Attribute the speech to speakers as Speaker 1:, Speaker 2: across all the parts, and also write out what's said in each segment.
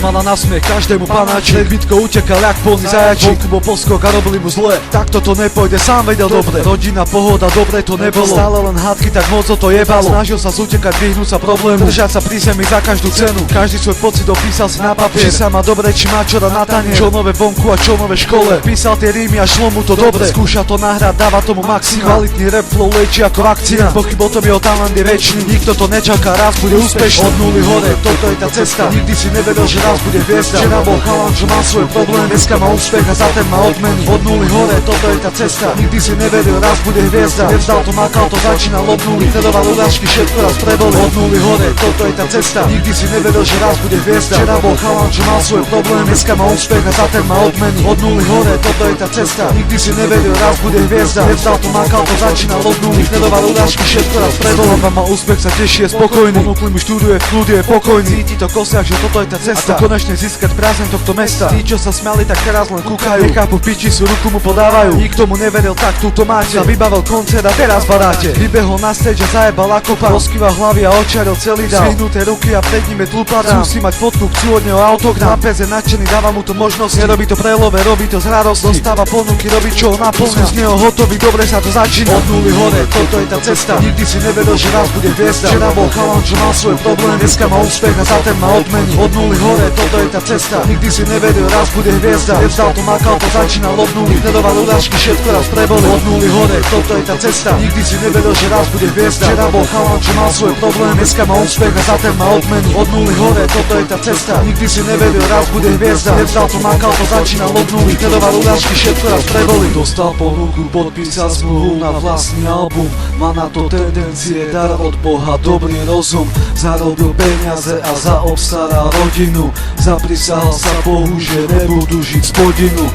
Speaker 1: mala na smiech každému panáči. Bitko utekal jak plný zajačík, bol poskok a robili mu zle. Takto to nepôjde, sám vedel dobre. Rodina, pohoda, dobre to nebolo. Stále len hádky, tak moc to jebalo. Snažil sa zutekať, vyhnúť sa problému, držať sa pri zemi za každú cenu. Každý svoj pocit opísal si na papier. Či sa má dobre, či má čora na tanier. Čo nové vonku a čo nové škole. Písal tie rímy a šlo mu to dobre. Skúša to nahrať, dáva tomu maximum. Kvalitný rap flow liečí ako vakcína. Pochyb o tom, jeho talent je väčší. Nikto to nečaká, raz bude úspešný. Od nuly hore, toto je tá cesta. Nikdy si nevedel, že raz bude hviezda. Včera bol chalan, čo má svoj problém. Dneska má úspech a za ten má odmeny. Od nuly hore, toto je tá cesta. Nikdy si nevedel, raz bude hviezda. Nevzdal to, makal to, začínal od nuly. Sledoval urážky, všetko raz preboli. Od nuly hore, toto je tá cesta. Nikdy si nevedel, že raz bude hviezda. Včera bol chalan, čo má svoj problém. Dneska má úspech a za ten má odmeny. Od nuly hore, toto je tá cesta. Nikdy si nevedel, raz bude hviezda. Nevzdal to, makal to, začínal od nuly. Sledoval urážky, všetko raz preboli. Má úspech, sa teší, je spokojný. Ponúkli mu štúdiu, je v kľude, je pokojný. Cíti to kosiak, že toto je tá cesta. A to konečne získať prázdne tohto mesta. Tí, čo sa smiali, tak teraz len kúkajú. Nechápu v piči, sú ruku mu podávajú. Nikto mu neveril, tak túto máte. Sa vybavil koncert a teraz badáte. Vybehol na stage a zajebal ako pán. Rozkýval hlavy a očiaril celý dál. Zvihnuté ruky a pred ním je tlupadá. Chcú si mať fotku, chcú od neho autogram. Nápez je nadšený, dáva mu to možnosť. Nerobí to pre love, robí to z radosti. Dostáva ponuky, robí čo ho naplňa. Z neho hotový, dobre sa to začína. Od nuly hore, toto je tá cesta. Nikdy si nevedel, že raz bude hviezda. Včera bol chalan, čo mal svoj problém. Dneska má úspech a za ten má odmeny. Od nuly hore, toto je tá cesta. Nikdy si nevedel, raz bude hviezda. Nevzdal to, makal to, začínal od nuly. Sledoval urážky, všetko raz preboli. Od nuly hore, toto je tá cesta. Nikdy si nevedel, že raz bude hviezda. Včera bol chalan, čo mal svoj problém. Dneska má úspech a za ten má odmeny. Od nuly hore, toto je tá cesta. Nikdy si nevedel, raz bude hviezda. Nevzdal to, makal to, začínal od nuly. Sledoval urážky, všetko raz preboli. Dostal ponuku, podpísal zmluvu na vlastný album. Má na to tendencie, dar od Boha, dobrý rozum. Zarobil peniaze a zaobstaral rodinu. Zaprisahal sa Bohu, že nebudú žiť spodinu.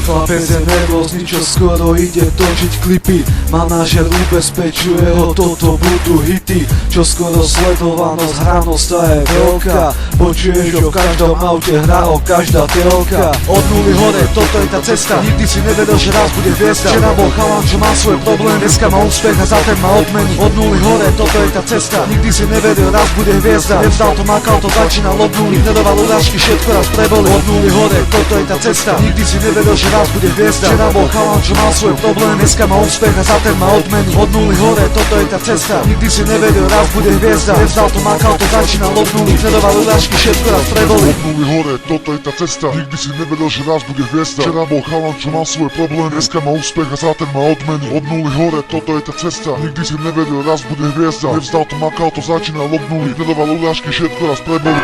Speaker 1: Chlapec je nervózny, čo skoro ide točiť klipy. Manažer ubezpečuje ho, toto budú hity. Čo skoro sledovanosť, hranosť tá je veľká. Počuješ ho v každom aute, hrá ho každá telka. Od nuly hore, toto je tá cesta. Nikdy si nevedel, že raz bude hviezda. Včera bol chalan, čo má svoj problém. Dneska má úspech a za ten má odmeny. Od nuly hore, toto je tá cesta. Nikdy si nevedel, raz bude hviezda. Nevzdal to, makal to, začínal od nuly. Sledoval urážky, všetko raz preboli. Od nuly hore, toto je tá cesta. Nikdy si nevedel, že raz bude hviezda. Včera bol chalan, čo mal svoj problém. Dneska má úspech a za ten má odmeny. Od nuly hore, toto je tá cesta. Nikdy si nevedel, raz bude hviezda. Nevzdal to, makal to, začínal od nuly. Sledoval urážky, všetko raz preboli.
Speaker 2: Od nuly hore, toto je tá cesta. Nikdy si nevedel, že raz bude hviezda. Včera bol chalan, čo mal svoj problém. Dneska má úspech a za ten má odmeny. Od nuly hore, toto je tá cesta. Nikdy si nevedel, raz bude hviezda. Nevzdal to, makal to, začínal od nuly. Sledoval urážky, všetko raz preboli.